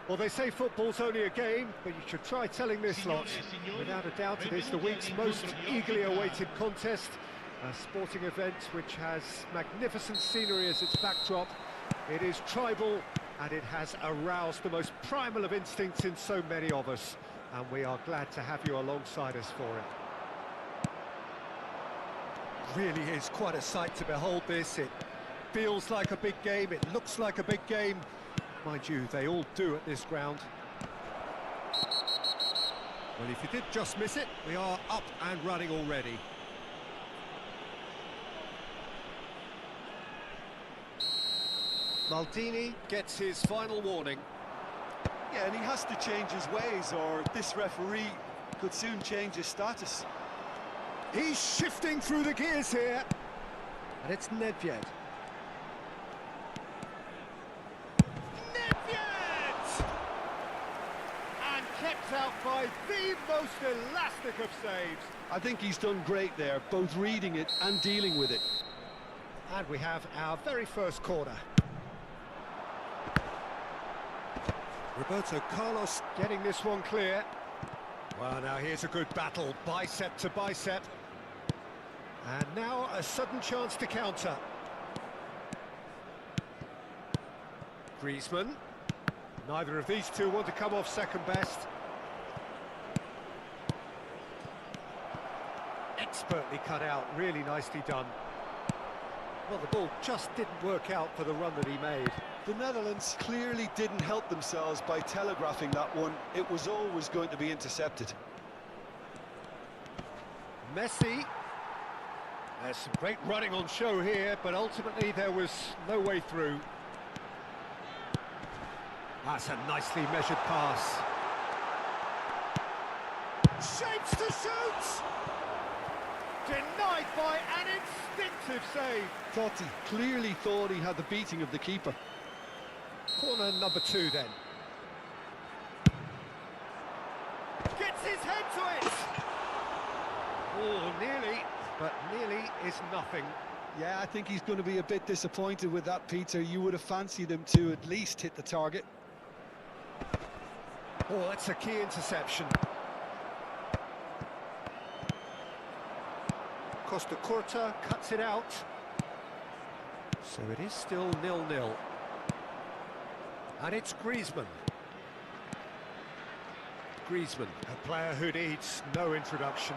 Well, they say football's only a game, but you should try telling this lot. Without a doubt, it is the week's most eagerly awaited contest, a sporting event which has magnificent scenery as its backdrop. It is tribal, and it has aroused the most primal of instincts in so many of us, and we are glad to have you alongside us for it. Really is quite a sight to behold this. It feels like a big game, it looks like a big game. Mind you, they all do at this ground. Well, if you did just miss it, we are up and running already. Maldini gets his final warning. Yeah, and he has to change his ways, or this referee could soon change his status. He's shifting through the gears here. And it's Nedved. Kept out by the most elastic of saves. I think he's done great there, both reading it and dealing with it. And we have our very first corner. Roberto Carlos getting this one clear. Well, now here's a good battle, bicep to bicep. And now a sudden chance to counter. Griezmann. Neither of these two want to come off second best. Expertly cut out, really nicely done. Well, the ball just didn't work out for the run that he made. The Netherlands clearly didn't help themselves by telegraphing that one. It was always going to be intercepted. Messi. There's some great running on show here, but ultimately there was no way through. That's a nicely measured pass. Shapes to shoot! Denied by an instinctive save. Totti clearly thought he had the beating of the keeper. Corner number 2 then. Gets his head to it! Oh, nearly, but nearly is nothing. Yeah, I think he's going to be a bit disappointed with that, Peter. You would have fancied him to at least hit the target. Oh, that's a key interception. Costa Curta cuts it out. So it is still 0-0. And it's Griezmann. Griezmann, a player who needs no introduction.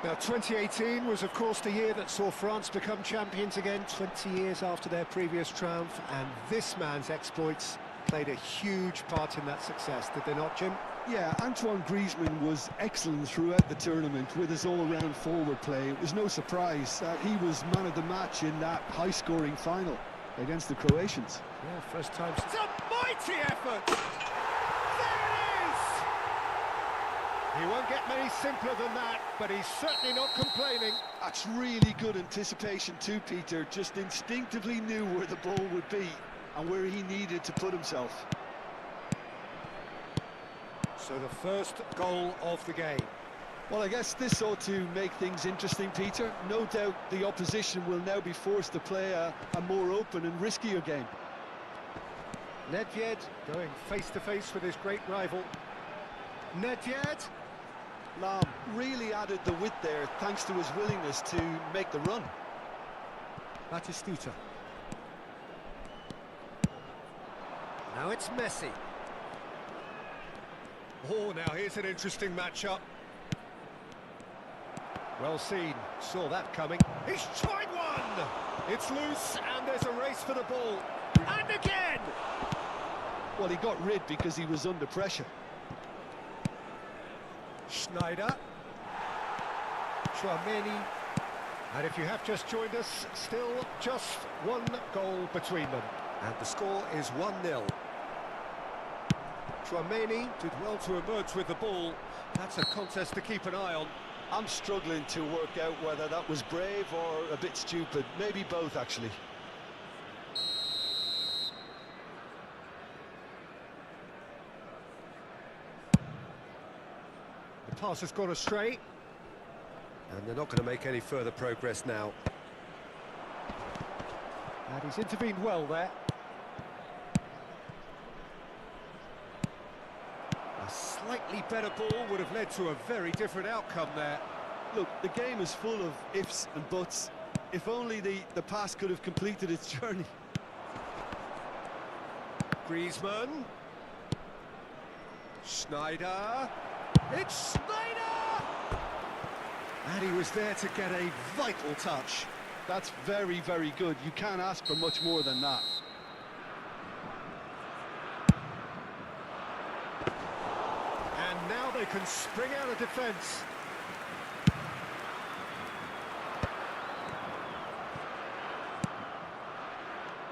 Now, 2018 was, of course, the year that saw France become champions again, 20 years after their previous triumph, and this man's exploits played a huge part in that success, did they not, Jim? Yeah, Antoine Griezmann was excellent throughout the tournament with his all-round forward play. It was no surprise that he was man of the match in that high-scoring final against the Croatians. Yeah, first time. It's a mighty effort! There it is! He won't get many simpler than that, but he's certainly not complaining. That's really good anticipation too, Peter. Just instinctively knew where the ball would be and where he needed to put himself. So the first goal of the game. Well, I guess this ought to make things interesting, Peter. No doubt the opposition will now be forced to play a more open and riskier game. Nedved going face-to-face with his great rival. Nedved. Lam really added the width there thanks to his willingness to make the run. Batistuta. Now it's Messi. Oh, now here's an interesting matchup. Well seen, saw that coming. He's tried one! It's loose, and there's a race for the ball. And again! Well, he got rid because he was under pressure. Schneider. Chouameni. And if you have just joined us, still just one goal between them. And the score is 1-0. Chouameni did well to emerge with the ball. That's a contest to keep an eye on. I'm struggling to work out whether that was brave or a bit stupid. Maybe both, actually. The pass has gone astray. And they're not going to make any further progress now. And he's intervened well there. A slightly better ball would have led to a very different outcome there. Look, the game is full of ifs and buts. If only the pass could have completed its journey. Griezmann. Schneider. It's Schneider! And he was there to get a vital touch. That's very, very good. You can't ask for much more than that. And now they can spring out of defence.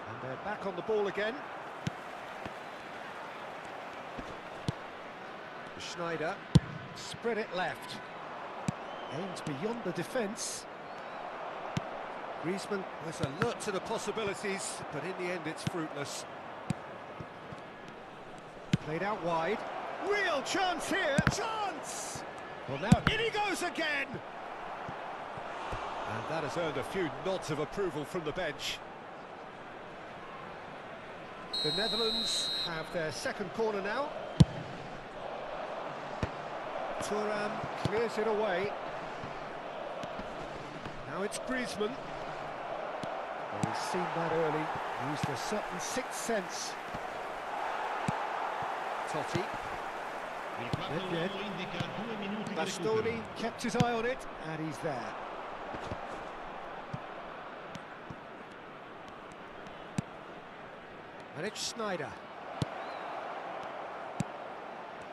And they're back on the ball again. Schneider, spread it left. Aims beyond the defence. Griezmann was alert to the possibilities, but in the end it's fruitless. Played out wide. Real chance here! Chance! Well, now in he goes again! And that has earned a few nods of approval from the bench. The Netherlands have their second corner now. Thuram clears it away. Now it's Griezmann. Well, he's seen that early, used a certain sixth sense. Totti. Bastoni kept his eye on it, and he's there. And it's Schneider.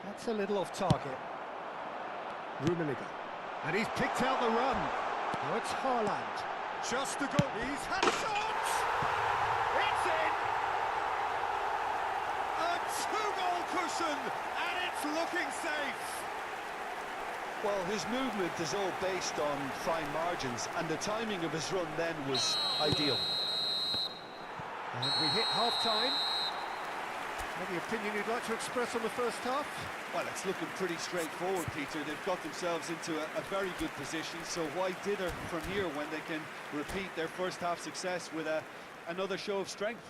That's a little off target. Rummenigge. And he's picked out the run. Now it's Haaland. Just a goal. He's had a shot! It's in! A two-goal cushion, and it's looking safe. Well, his movement is all based on fine margins, and the timing of his run then was ideal. And we hit half-time. Any opinion you'd like to express on the first half? Well, it's looking pretty straightforward, Peter. They've got themselves into a very good position, so why dither from here when they can repeat their first half success with another show of strength?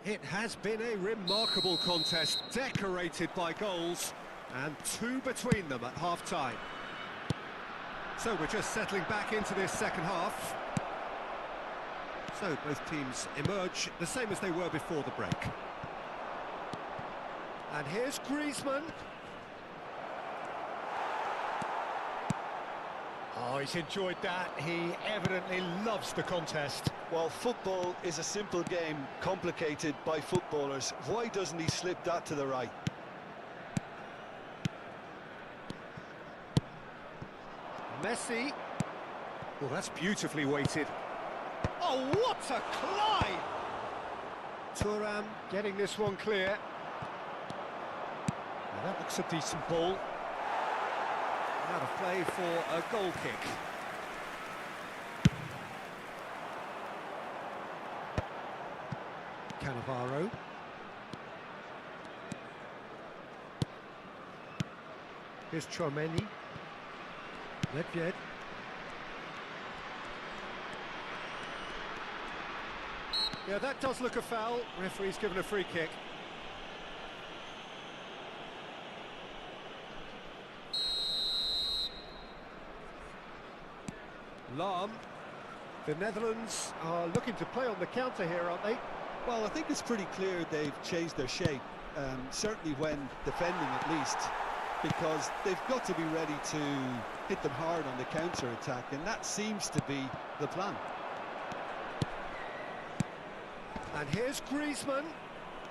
It has been a remarkable contest, decorated by goals, and two between them at half-time. So we're just settling back into this second half. So both teams emerge the same as they were before the break. And here's Griezmann. Oh, he's enjoyed that. He evidently loves the contest. Well, football is a simple game, complicated by footballers. Why doesn't he slip that to the right? Messi. Well, that's beautifully weighted. Oh, what a climb! Thuram getting this one clear. Now that looks a decent ball. Out of play for a goal kick. Cannavaro. Here's Chouameni. Nedved. Yeah, that does look a foul. Referee's given a free kick. Lahm. The Netherlands are looking to play on the counter here, aren't they? Well, I think it's pretty clear they've changed their shape, certainly when defending at least, because they've got to be ready to hit them hard on the counter-attack, and that seems to be the plan. And here's Griezmann.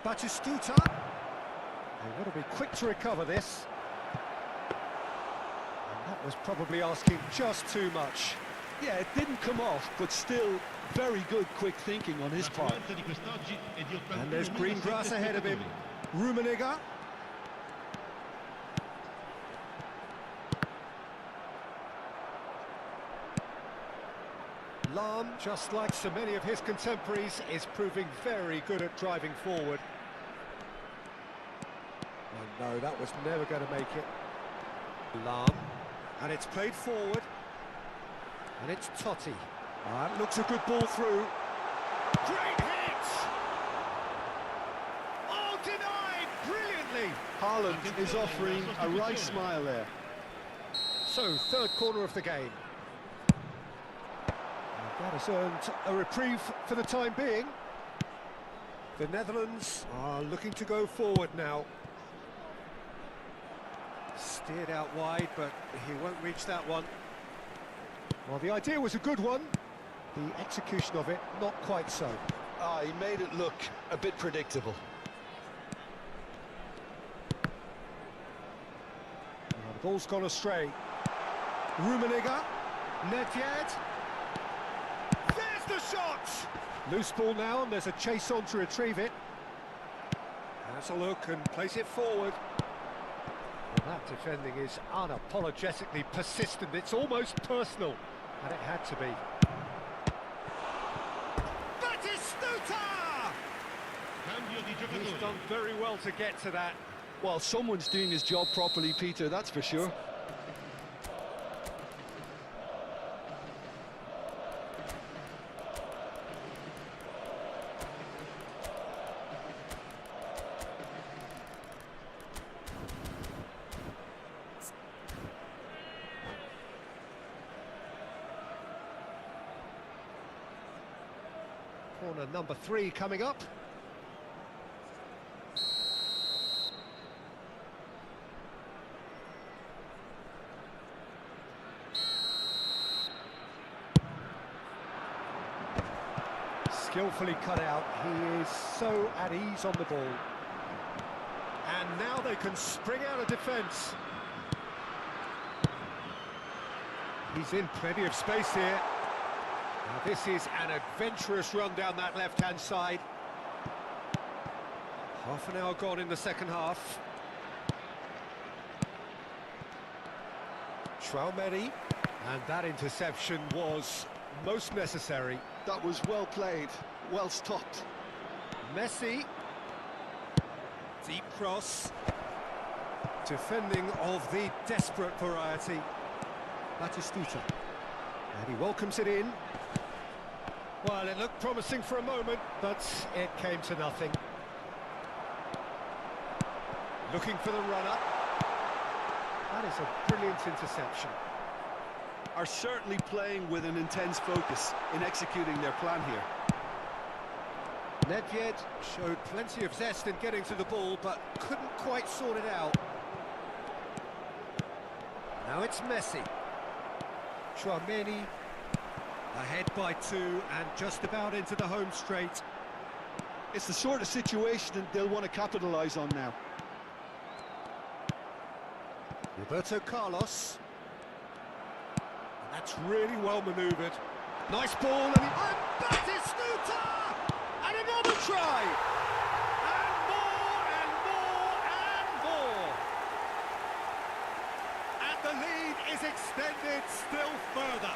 Batistuta. They've got to be quick to recover this. And that was probably asking just too much. Yeah, it didn't come off, but still very good quick thinking on his part. And there's green grass ahead of him. Rummenigge. Lahm, just like so many of his contemporaries, is proving very good at driving forward. Oh no, that was never going to make it. Lahm, and it's played forward. And it's Totti. That looks a good ball through. Great hit! Oh, denied brilliantly! Haaland is offering a right smile there. So, third corner of the game. And that has earned a reprieve for the time being. The Netherlands are looking to go forward now. Steered out wide, but he won't reach that one. Well, the idea was a good one. The execution of it, not quite so. He made it look a bit predictable. Well, the ball's gone astray. Rummenigge. Nedved. There's the shot! Loose ball now, and there's a chase on to retrieve it. Has a look and place it forward. Well, that defending is unapologetically persistent. It's almost personal, and it had to be. He's done very well to get to that. Well, someone's doing his job properly, Peter, that's for sure. Corner number 3 coming up. Skillfully cut out. He is so at ease on the ball. And now they can spring out of defence. He's in plenty of space here. Now this is an adventurous run down that left-hand side. Half an hour gone in the second half. Traumeri, and that interception was most necessary. That was well played, well stopped. Messi. Deep cross. Defending of the desperate variety. Batistuta. And he welcomes it in. Well, it looked promising for a moment, but it came to nothing. Looking for the runner. That is a brilliant interception. Are certainly playing with an intense focus in executing their plan here. Nedved showed plenty of zest in getting to the ball, but couldn't quite sort it out. Now it's Messi. Traumeri ahead by 2 and just about into the home straight. It's the sort of situation that they'll want to capitalise on now. Roberto Carlos. And that's really well manoeuvred. Nice ball, and Batistuta! And another try! And more, and more, and more! And the lead is extended still further.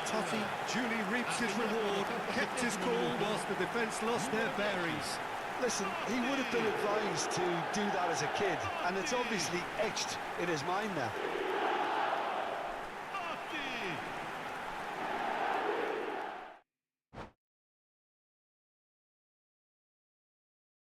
Totti duly reaps his reward, kept his cool whilst the defence lost their bearings. Listen, he would have been advised to do that as a kid, and it's obviously etched in his mind now.